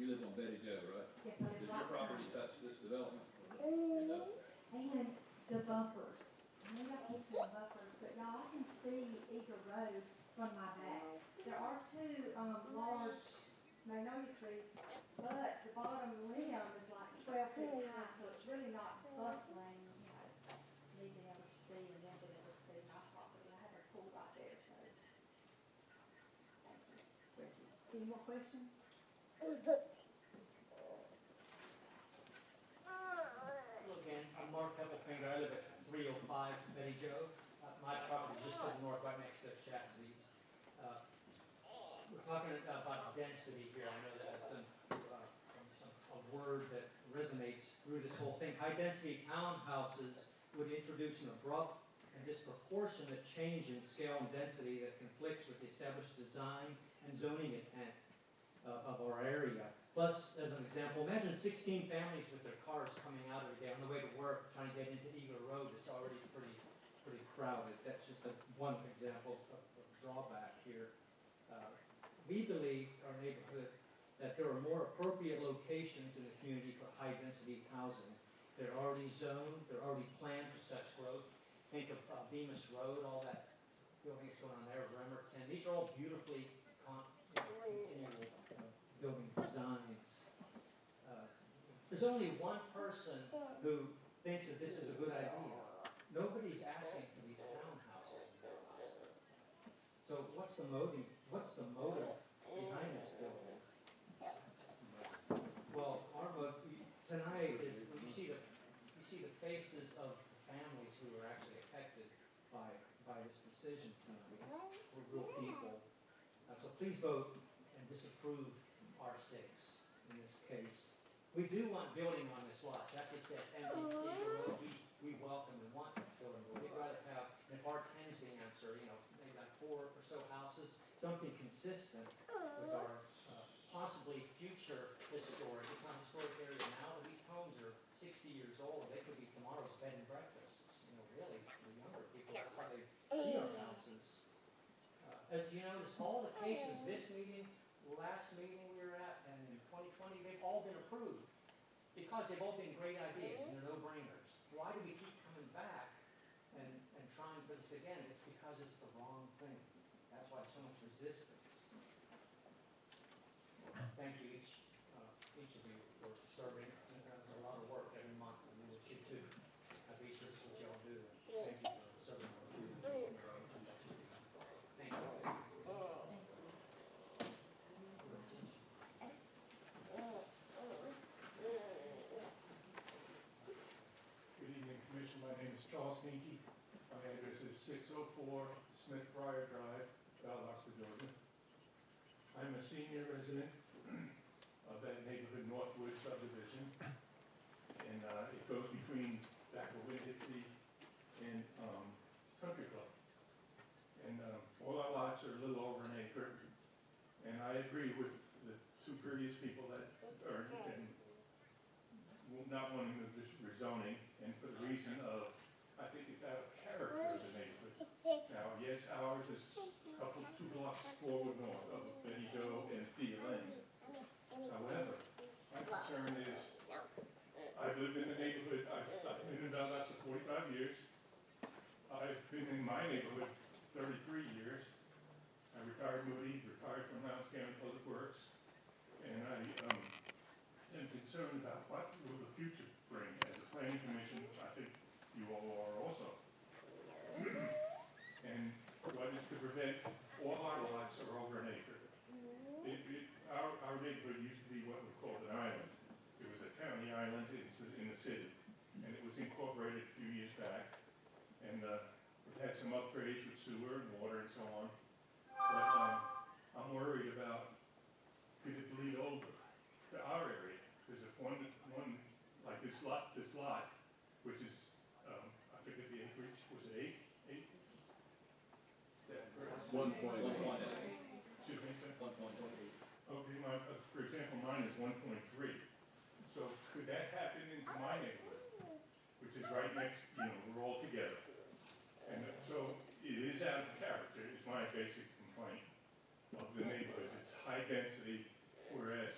You live on Betty Jo, right? Yes, I live Does right your property behind. touch this development? Yes. It does. And the bumpers. I know y'all keep saying bumpers, but y'all, I can see Eagle Road from my back. There are two, large magnolia trees, but the bottom limb is like 12 feet high, so it's really not buffering, you know, me being able to see and them being able to see my property. I have a pool right there, so. Thank you. Any more questions? Hello again, I'm Mark Heffelfinger. I live at 305 Betty Jo. My property is just to the north, right next to Chastity's. We're talking about density here. I know that it's a word that resonates through this whole thing. High-density townhouses would introduce an abrupt and disproportionate change in scale and density that conflicts with the established design and zoning intent of our area. Plus, as an example, imagine 16 families with their cars coming out every day on the way to work, trying to get into Eagle Road. It's already pretty crowded. That's just one example of drawback here. We believe, our neighborhood, that there are more appropriate locations in the community for high-density housing. They're already zoned, they're already planned for such growth. Think of Bemis Road, all that building that's going on there, Bremerton. These are all beautifully continual building designs. There's only one person who thinks that this is a good idea. Nobody's asking for these townhouses. So what's the motive behind this building? Well, our motive tonight is you see the faces of the families who are actually affected by this decision tonight. We're real people. So please vote and disapprove R6 in this case. We do want building on this lot. That's what it says, empty, we welcome and want building. But we'd rather have, if R10's the answer, you know, maybe like 4 or so houses, something consistent with our possibly future historic. It's not a historic area now, but these homes are 60 years old. They could be tomorrow's bed and breakfasts. You know, really, for younger people, that's how they see our houses. As you notice, all the cases, this meeting, last meeting we were at, and in 2020, they've all been approved because they've all been great ideas and they're no-brainers. Why do we keep coming back and trying for this again? It's because it's the wrong thing. That's why so much resistance. Thank you, each of you, for serving. It's a lot of work every month, and we wish you too. I appreciate what y'all do. Thank you for serving. Thank you. Good evening, Commission. My name is Charles Hinkie. My address is 604 Smith Briar Drive, Valdosta, Georgia. I'm a senior resident of that neighborhood Northwood subdivision, and it goes between back of Winn-Dixie and Country Club. And all our lots are a little over an acre, and I agree with the two previous people that are not wanting the rezoning, and for the reason of, I think it's out of character of the neighborhood. Now, yes, ours is a 2 blocks forward north of Betty Jo and Thea Lane. However, my concern is, I've lived in the neighborhood, I've been in Valdosta for 45 years. I've been in my neighborhood 33 years. I retired from Lowndes County Public Works, and I am concerned about what will the future bring. As a planning commission, I think you all are also. And what is to prevent all our lots are over an acre. Our neighborhood used to be what we called an island. It was a county island in the city, and it was incorporated a few years back. And it had some upgrades with sewer and water and so on. But I'm worried about, could it bleed over to our area? Because if one like this lot, which is, I forget the acreage, was it 8? Is that correct? 1.8. Excuse me, sir? 1.8. Okay, for example, mine is 1.3. So could that happen into my neighborhood, which is right next, we're all together. And so it is out of character, is my basic complaint of the neighborhoods. It's high density, whereas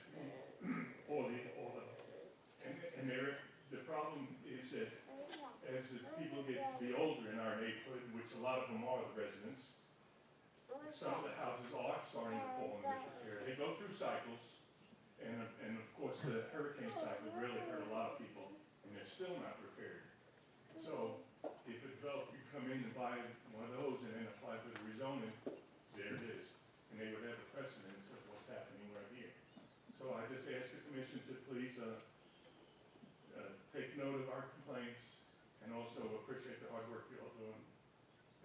as the people get to be older in our neighborhood, which a lot of them are the residents, some of the houses are starting to fall into disrepair. They go through cycles, and of course the hurricane cycle really hurt a lot of people, and they're still not repaired. So if a developer could come in and buy one of those and then apply for the rezoning, there it is. And they would have a precedent of what's happening right here. So I just ask the commission to please take note of our complaints and also appreciate the hard work you all doing.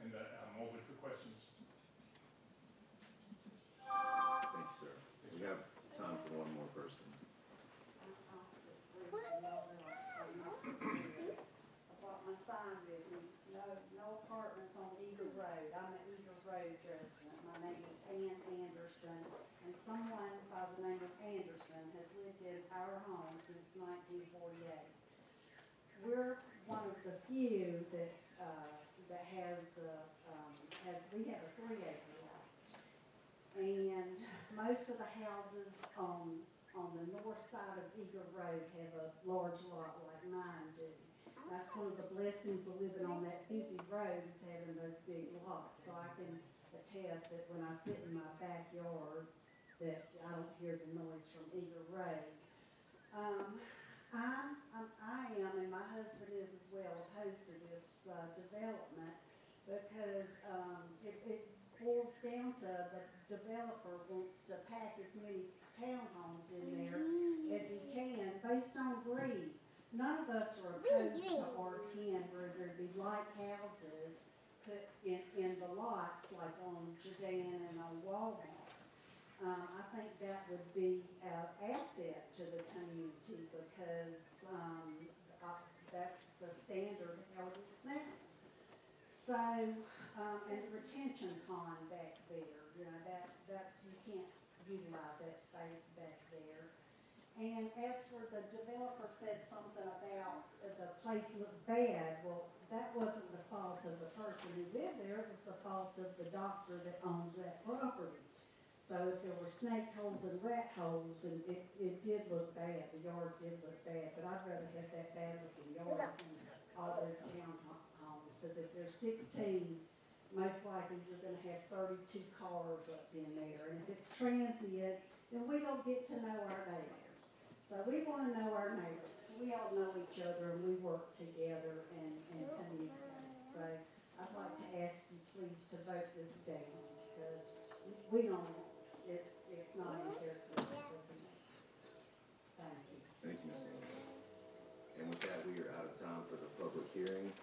And I'm open for questions. Thanks, sir. We have time for one more person. Brought my sign with me, no apartments on Eagle Road. I'm an Eagle Road resident. My name is Ann Anderson, and someone by the name of Anderson has lived in our home since 1948. We're one of the few that has we have a 3-acre lot. And most of the houses on the north side of Eagle Road have a large lot like mine do. That's one of the blessings of living on that busy road is having those big lots. So I can attest that when I sit in my backyard that I don't hear the noise from Eagle Road. I am, and my husband is as well, opposed to this development because it boils down to the developer wants to pack as many townhomes in there as he can based on greed. None of us are opposed to R-10 where there'd be light houses put in the lots like on Jordan and on Walmart. I think that would be an asset to the community because that's the standard how it is now. So, and the retention pond back there, you know, that's you can't utilize that space back there. And as for the developer said something about the place looked bad, well, that wasn't the fault of the person who lived there, it was the fault of the doctor that owns that property. So if there were snake holes and rat holes, and it did look bad, the yard did look bad, but I'd rather have that bad looking yard than all those townhomes, because if there's 16, most likely you're gonna have 32 cars up in there, and if it's transient, then we don't get to know our neighbors. So we wanna know our neighbors, we all know each other and we work together and communicate. So I'd like to ask you please to vote this down, because we don't, it's not in characteristic of the neighbor. Thank you. Thank you, Ms. Anderson. And with that, we are out of time for the public hearing.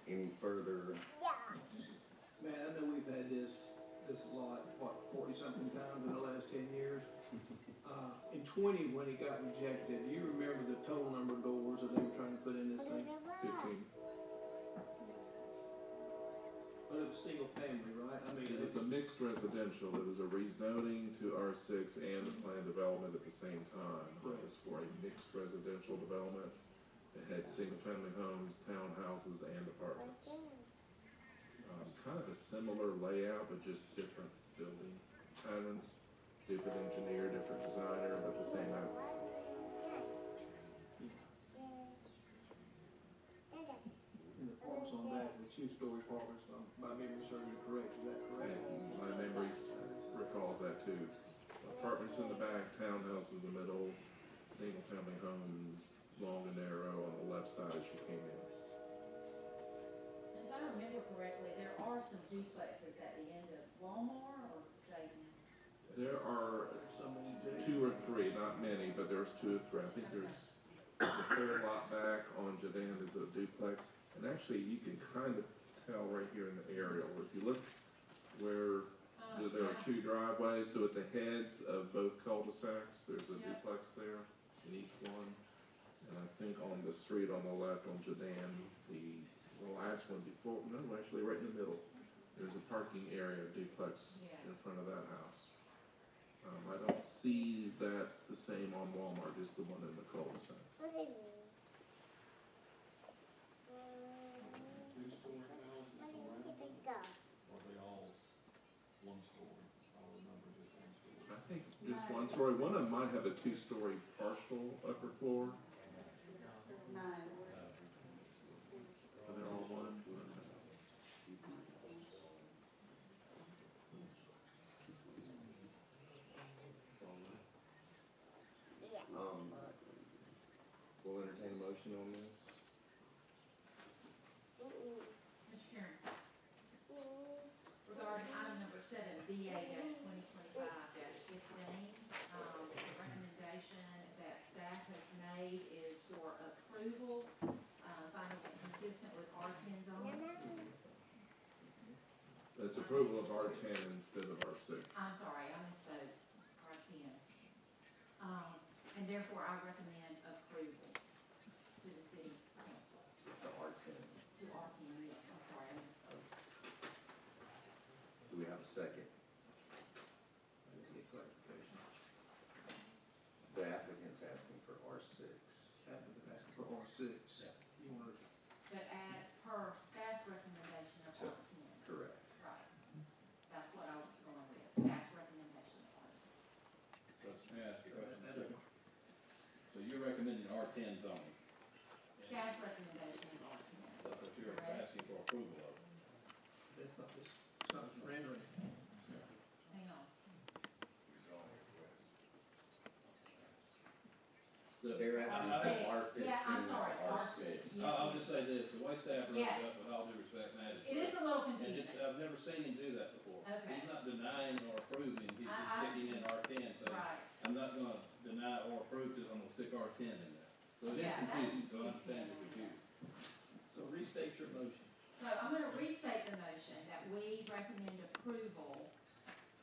Any further? Man, I know we've had this lot, 40-something times in the last 10 years. In 20, when it got rejected, do you remember the total number of doors that they were trying to put in this thing? 15. But it was single family, right? I mean, It was a mixed residential. It was a rezoning to R6 and a planned development at the same time. It was for a mixed residential development. It had single-family homes, townhouses, and apartments. Kind of a similar layout, but just different building patterns, different engineer, different designer, but the same outcome. and the parts on that were two-story apartments, if my memory serves me correct, is that correct? And my memory recalls that too. Apartments in the back, townhouses in the middle, single-family homes, long and narrow on the left side as you came in. If I remember correctly, there are some duplexes at the end of Walmart or Dayton. There are Some in J. 2 or 3, not many, but there's 2 or 3. I think there's the third lot back on Jordan is a duplex. And actually, you can kind of tell right here in the aerial. If you look where there are 2 driveways, so at the heads of both cul-de-sacs, there's a duplex there in each one. And I think on the street on the left on Jordan, the last one before, no, actually right in the middle, there's a parking area duplex in front of that house. I don't see that the same on Walmart, just the one in the cul-de-sac. Two-story houses, correct? Or are they all one story? I remember just one story. I think just 1 story. One of them might have a 2-story partial upper floor. No, entertain a motion on this. Mr. Chairman, regarding item number 7, VA-2025-15, the recommendation that staff has made is for approval, finding it consistent with R10 zoning. That's approval of R10 instead of R6. I'm sorry, I misspoke, R10. And therefore I recommend approval to the city council. To R10. To R10, yes, I'm sorry, I misspoke. Do we have a second? I didn't get clarification. The applicant's asking for R6. Applicant asking for R6. You want to, But as per staff's recommendation of So- R10. Correct. Right. That's what I was going with, staff's recommendation of R10. Let's ask a question. So you're recommending R10 zoning, Staff's recommendation is R10. that's what you're asking for approval of. that's not this, it's not this rendering. Hang on. They're asking R6. for R15 Yeah, I'm sorry, to R6. R6. Yes. I'll just say this, the way staff wrote it Yes. up, with all due respect, Matt, It is a little and it's, confusing. I've never seen him do that before. Okay. He's not denying or approving, he's just I- sticking in R10, so Right. I'm not gonna deny or approve this, I'm gonna stick R10 in there. So it is Yeah, that- confusing, so I yes, understand ma'am. the confusion. So restate your motion. So I'm gonna restate the motion that we recommend approval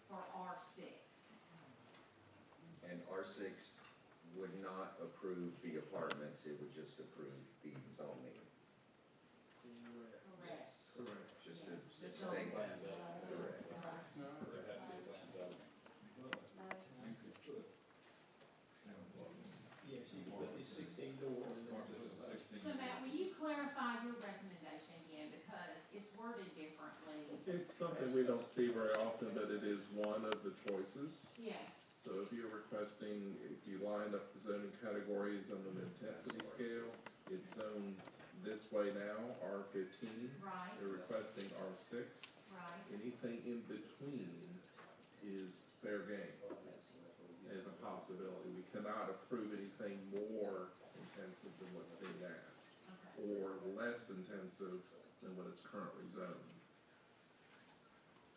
for R6. And R6 would not approve the apartments, it would just approve the zoning, Correct. Correct. just to Yes. state that. Plan development. Correct. There has to be a plan development. Yes, you can put these 16 doors in there. So Matt, will you clarify your recommendation again, because it's worded differently? It's something we don't see very often, but it is one of the choices. Yes, So if you're requesting, if you line up the zoning categories on an intensity scale, it's zoned this way now, R15. right, They're requesting R6. right. Anything in between is fair game as a possibility. We cannot approve anything more intensive than what's being asked, Okay. or less intensive than what it's currently zoned.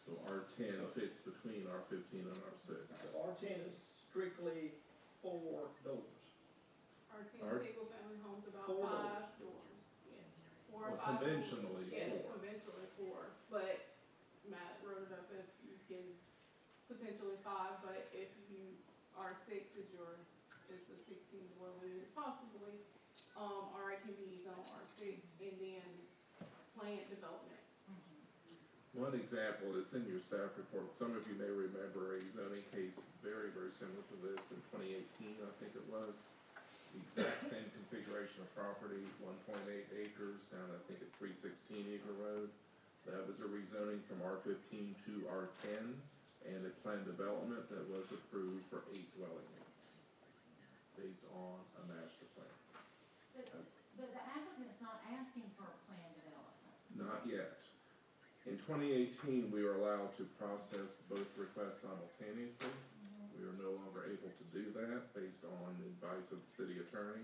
So R10 fits between R15 and R6. So R10 is strictly 4 doors. Our Our- 10 single family homes about 4 5 doors, yes. 4 or Well, 5 doors. conventionally, Yes, 4. conventionally 4, but Matt wrote it up if you can potentially 5, but if you, R6 is is the 16 dwelling units possibly, or it can be zone R6, and then plant development. One example, it's in your staff report, some of you may remember a zoning case very, very similar to this in 2018, I think it was. The exact same configuration of property, 1.8 acres down, I think, at 316 Eagle Road. That was a rezoning from R15 to R10, and a planned development that was approved for 8 dwelling units, based on a master plan. But the applicant's not asking for a plan development. Not yet. In 2018, we were allowed to process both requests simultaneously. We are no longer able to do that based on the advice of the city attorney.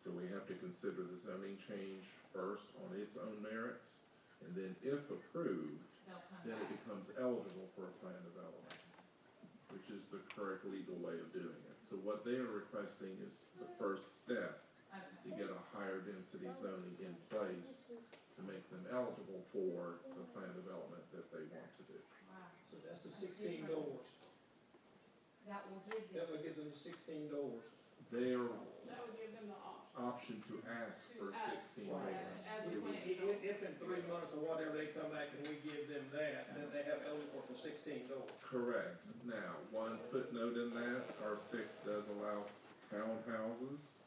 So we have to consider the zoning change first on its own merits, and then if approved, They'll come then it back. becomes eligible for a plan development, which is the correct legal way of doing it. So what they are requesting is the first step to Okay, get a higher density zoning in place to make them eligible for the plan development that they want to do. wow. So that's the 16 doors. That will give That them, would give them the 16 doors. Their That would give them the option. option to ask for 16 Right. doors. As a If plan if development. in 3 months or whatever they come back and we give them that, then they have eligible for 16 doors. Correct. Now, one footnote in that, R6 does allow townhouses.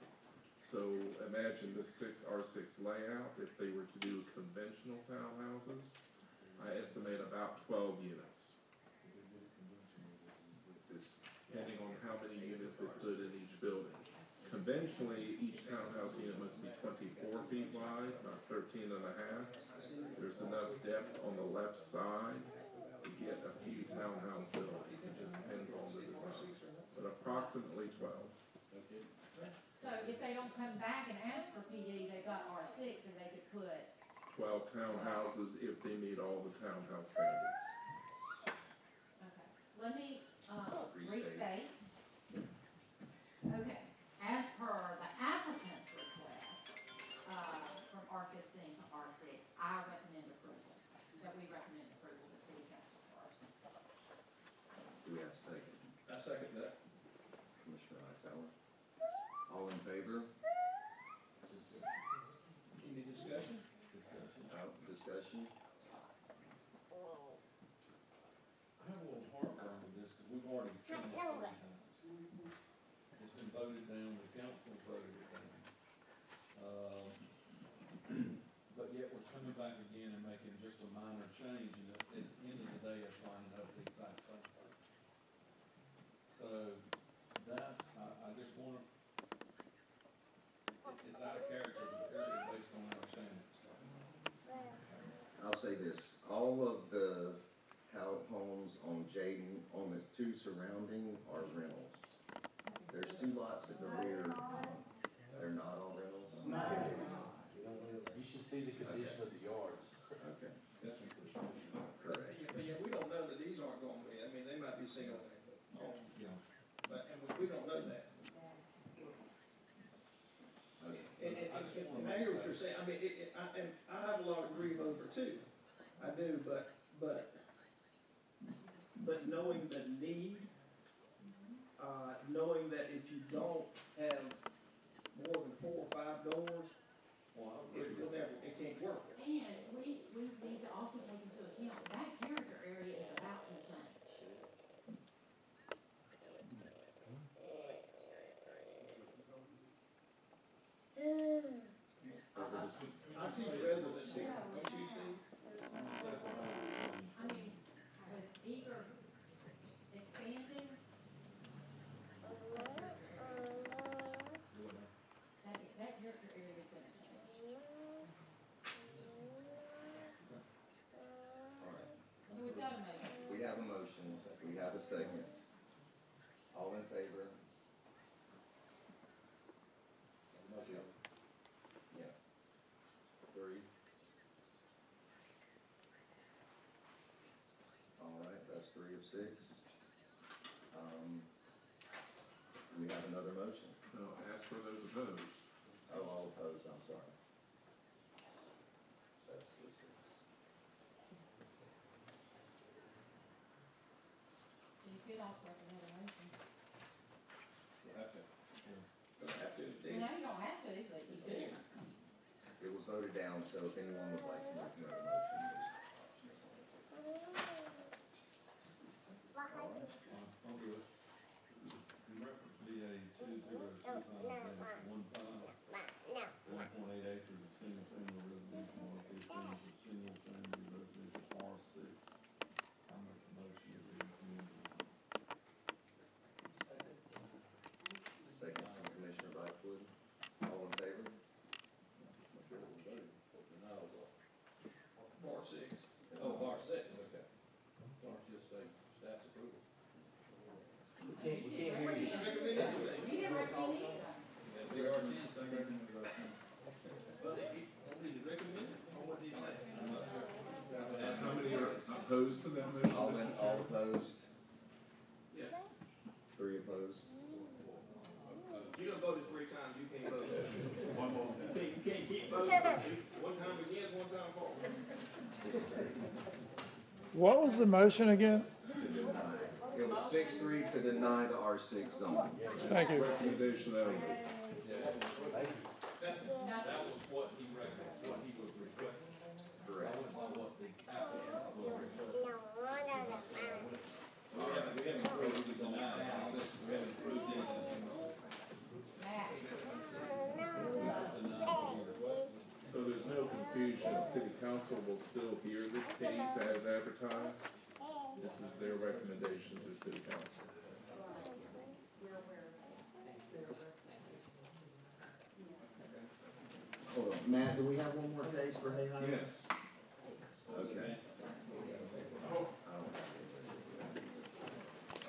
So imagine the R6 layout, if they were to do conventional townhouses, I estimate about 12 units, This, depending on how many units they put in each building. Conventionally, each townhouse unit must be 24 feet wide, about 13 and a half. There's enough depth on the left side to get a few townhouse buildings. It just depends on the design, but approximately 12. So if they don't come back and ask for PD, they got R6 and they could put, 12 townhouses if they meet all the townhouse standards. okay, let me, Restate. restate. Okay, as per the applicant's request, from R-15 to R-6, I recommend approval, that we recommend approval to city council for R-6. Do we have a second? I second that. Commissioner Hightower? All in favor? Any discussion? Out, discussion? I have a little heartburn with this, because we've already seen it 3 times. It's been voted down, the council voted it down. But yet we're coming back again and making just a minor change, and at the end of the day, it's lining up the exact same thing. So, that's, I just wanna, it's out of character, the area based on our standards. I'll say this, all of the homes on Jaden, on the 2 surrounding are rentals. There's 2 lots at the rear, they're not all rentals? You should see the condition of the yards. Okay, That's correct. But yeah, we don't know that these aren't gonna be, I mean, they might be single family homes, Yeah. but, and we don't know that. Okay. And I hear what you're saying, I mean, and I have a lot of grief over it too. I do, but knowing the need, knowing that if you don't have more than 4 or 5 doors, Well, I agree with that. it can't work. And we need to also take into account that character area is about to change. I see the residents here, don't you, Steve? I mean, with Eager expanding, that character area is gonna change. All right. So we've got a motion. We have a motion, we have a second. All in favor? Yeah. 3. All right, that's 3 of 6. We have another motion. No, ask for those opposed. Oh, all opposed, I'm sorry. That's the 6. So you could also recommend a motion. Don't have to, Steve. No, you don't have to, but you do. It was voted down, so if anyone would like to make another motion. I'll do it. In reference to VA-2025-15, 1.8 acres of single-family residential locations of single-family residential R6. I make the motion that we recommend. Second from Commissioner Blackwood. All in favor? Bar 6. Oh, bar 6, okay. Or just say staff's approval. We can't hear you. You didn't recommend anything. The R10, stay recommended the R10. Well, did you recommend it, or what did you say? I'm not sure. How many are opposed to that motion? All opposed? Yes. 3 opposed? You done voted 3 times, you can't vote. One more. You can't keep voting. One time against, one time for. What was the motion again? It was 6-3 to deny the R6 zone. Thank you. Recommendation only. Thank you. That was what he recommended, what he was requesting. Correct. That was not what the applicant was requesting. We haven't approved the denial, we haven't approved anything. Matt. So there's no confusion, city council will still hear this case as advertised. This is their recommendation to city council. Hold on, Matt, do we have one more case for Hayhire? Yes. Okay.